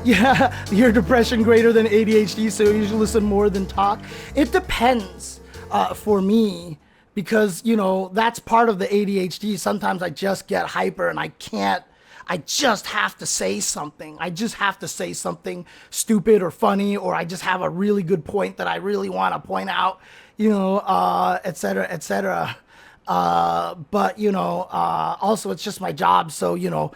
Yeah, your depression greater than ADHD, so you should listen more than talk. It depends for me because, you know, that's part of the ADHD. Sometimes I just get hyper and I just have to say something. I just have to say something stupid or funny, or I just have a really good point that I really want to point out, you know, et cetera, et cetera. But, you know, also it's just my job. So, you know,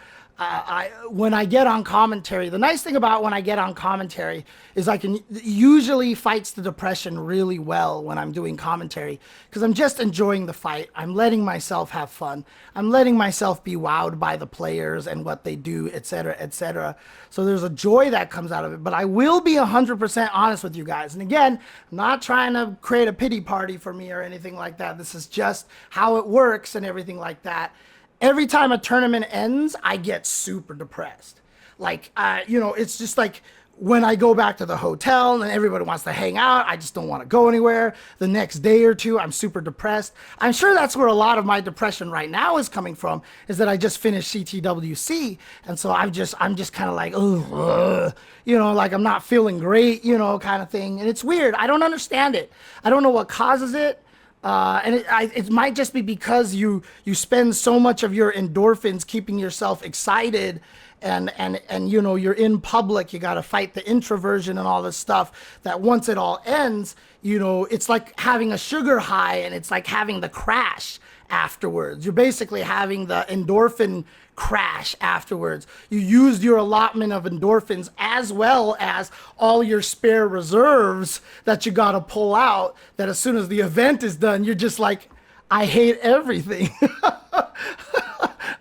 when I get on commentary, the nice thing about when I get on commentary is I can usually fights the depression really well when I'm doing commentary because I'm just enjoying the fight. I'm letting myself have fun. I'm letting myself be wowed by the players and what they do, et cetera, et cetera. So there's a joy that comes out of it. But I will be 100% honest with you guys. And again, I'm not trying to create a pity party for me or anything like that. This is just how it works and everything like that. Every time a tournament ends, I get super depressed. Like, you know, it's just like when I go back to the hotel and everybody wants to hang out, I just don't want to go anywhere. The next day or two, I'm super depressed. I'm sure that's where a lot of my depression right now is coming from, is that I just finished CTWC. And so I'm just kind of like, ugh, you know, like I'm not feeling great, you know, kind of thing. And it's weird. I don't understand it. I don't know what causes it. And it might just be because you spend so much of your endorphins keeping yourself excited and you know, you're in public, you got to fight the introversion and all this stuff, that once it all ends, you know, it's like having a sugar high and it's like having the crash afterwards. You're basically having the endorphin crash afterwards. You used your allotment of endorphins as well as all your spare reserves that you got to pull out, that as soon as the event is done, you're just like, I hate everything.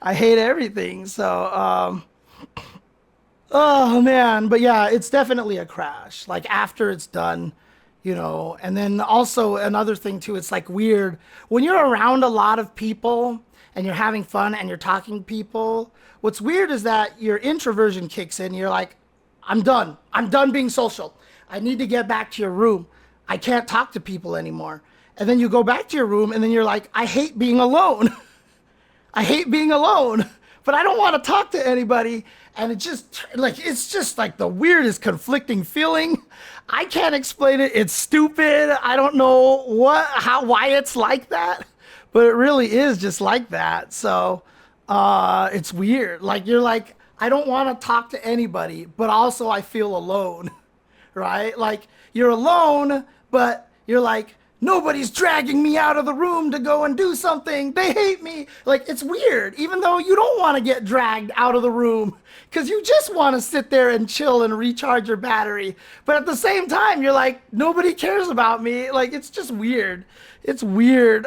I hate everything. So, oh man, but yeah, it's definitely a crash. Like after it's done, you know. And then also another thing too, it's like weird when you're around a lot of people and you're having fun and you're talking to people. What's weird is that your introversion kicks in. You're like, I'm done being social. I need to get back to your room. I can't talk to people anymore. And then you go back to your room and then you're like, I hate being alone. I hate being alone, but I don't want to talk to anybody. And it's just like the weirdest conflicting feeling. I can't explain it. It's stupid. I don't know why it's like that, but it really is just like that. So it's weird. Like you're like, I don't want to talk to anybody, but also I feel alone, right? Like you're alone, but you're like, nobody's dragging me out of the room to go and do something. They hate me. Like, it's weird, even though you don't want to get dragged out of the room because you just want to sit there and chill and recharge your battery. But at the same time, you're like, nobody cares about me. Like, it's just weird. It's weird.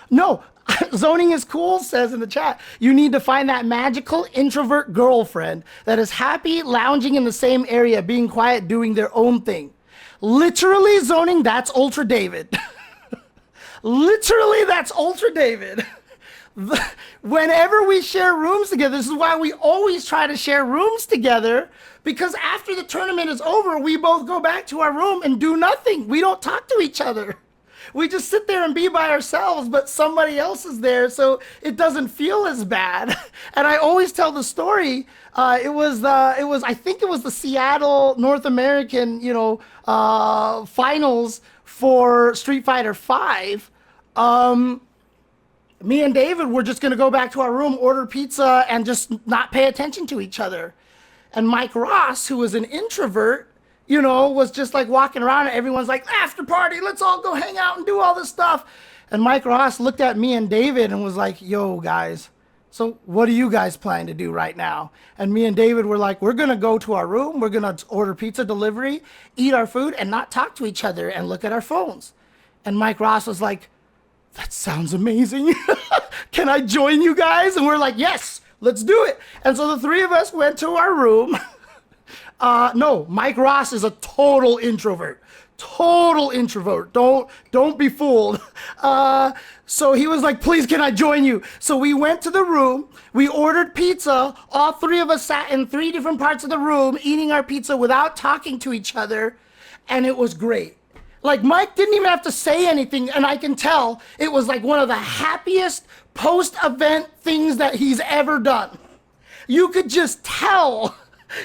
No, zoning is cool, says in the chat. You need to find that magical introvert girlfriend that is happy lounging in the same area, being quiet, doing their own thing. Literally, zoning, that's Ultra David. Literally, that's Ultra David. Whenever we share rooms together, this is why we always try to share rooms together, because after the tournament is over, we both go back to our room and do nothing. We don't talk to each other. We just sit there and be by ourselves, but somebody else is there, so it doesn't feel as bad. And I always tell the story. I think it was the Seattle North American, you know, finals for Street Fighter V. Me and David were just gonna go back to our room, order pizza, and just not pay attention to each other. And Mike Ross, who was an introvert, you know, was just like walking around and everyone's like, after party, let's all go hang out and do all this stuff. And Mike Ross looked at me and David and was like, yo guys, so what are you guys planning to do right now? And me and David were like, we're gonna go to our room, we're gonna order pizza delivery, eat our food and not talk to each other and look at our phones. And Mike Ross was like, that sounds amazing. Can I join you guys? And we're like, yes, let's do it. And so the three of us went to our room. No, Mike Ross is a total introvert. Total introvert. Don't be fooled. So he was like, please, can I join you? So we went to the room, we ordered pizza. All three of us sat in three different parts of the room, eating our pizza without talking to each other. And it was great. Like Mike didn't even have to say anything. And I can tell it was like one of the happiest post-event things that he's ever done. You could just tell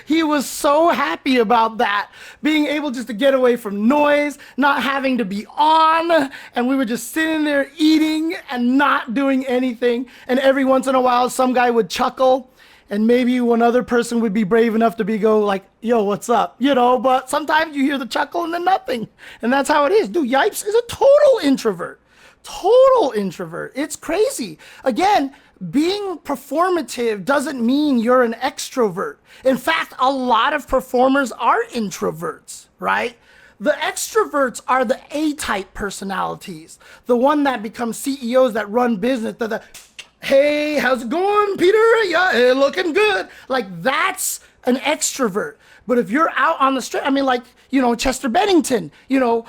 he was so happy about that, being able just to get away from noise, not having to be on, and we were just sitting there eating and not doing anything. And every once in a while, some guy would chuckle, and maybe one other person would be brave enough to go like, yo, what's up? You know, but sometimes you hear the chuckle and then nothing. And that's how it is. Dude, Yipes is a total introvert. Total introvert. It's crazy. Again, being performative doesn't mean you're an extrovert. In fact, a lot of performers are introverts, right? The extroverts are the A-type personalities, the one that become CEOs that run business. Hey, how's it going, Peter? Yeah, hey, looking good. Like, that's an extrovert. But if you're out on the street, I mean, like, you know, Chester Bennington, you know,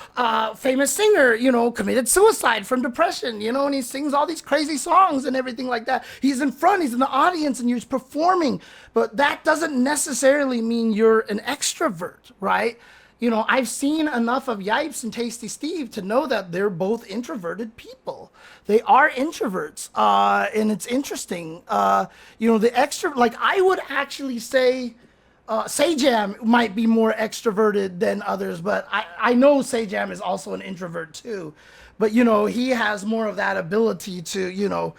famous singer, you know, committed suicide from depression, you know, and he sings all these crazy songs and everything like that. He's in front, he's in the audience, and you're performing. But that doesn't necessarily mean you're an extrovert, right? You know, I've seen enough of Yipes and Tasty Steve to know that they're both introverted people. They are introverts, and it's interesting. You know, the extrovert, like I would actually say, Sajam might be more extroverted than others, but I know Sajam is also an introvert too. But you know, he has more of that ability to,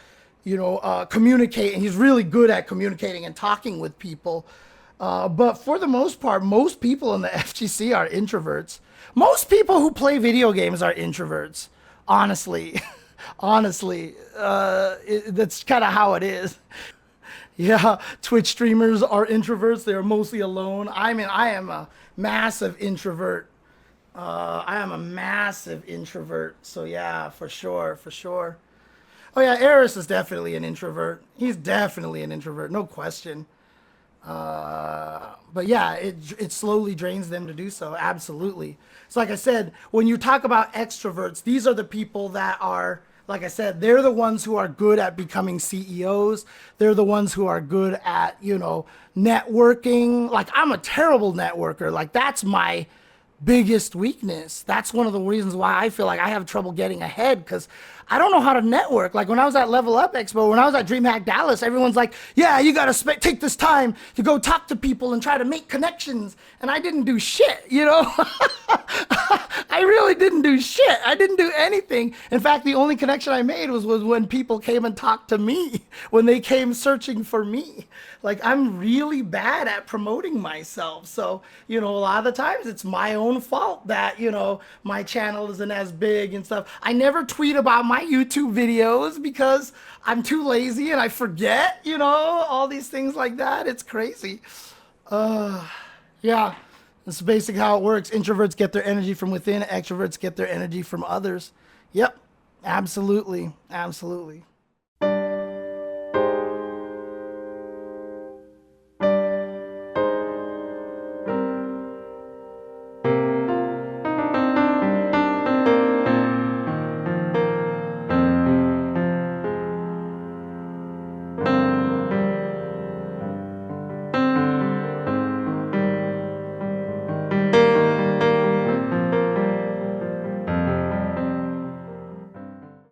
communicate, and he's really good at communicating and talking with people. But for the most part, most people in the FGC are introverts. Most people who play video games are introverts, honestly. Honestly, that's kind of how it is. Yeah, Twitch streamers are introverts. They're mostly alone. I mean, I am a massive introvert. I am a massive introvert. So yeah, for sure, for sure. Oh yeah, Eris is definitely an introvert. He's definitely an introvert, no question. But yeah, it slowly drains them to do so. Absolutely. So like I said, when you talk about extroverts, these are the people that are, like I said, they're the ones who are good at becoming CEOs. They're the ones who are good at, networking. Like I'm a terrible networker. Like that's my biggest weakness. That's one of the reasons why I feel like I have trouble getting ahead, because I don't know how to network. Like when I was at Level Up Expo, when I was at DreamHack Dallas, everyone's like, yeah, you got to take this time to go talk to people and try to make connections. And I didn't do shit, I really didn't do shit. I didn't do anything. In fact, the only connection I made was when people came and talked to me, when they came searching for me. Like I'm really bad at promoting myself. So, a lot of the times it's my own fault that, my channel isn't as big and stuff. I never tweet about my YouTube videos because I'm too lazy and I forget, all these things like that. It's crazy. Yeah, that's basically how it works. Introverts get their energy from within, extroverts get their energy from others. Yep, absolutely, absolutely.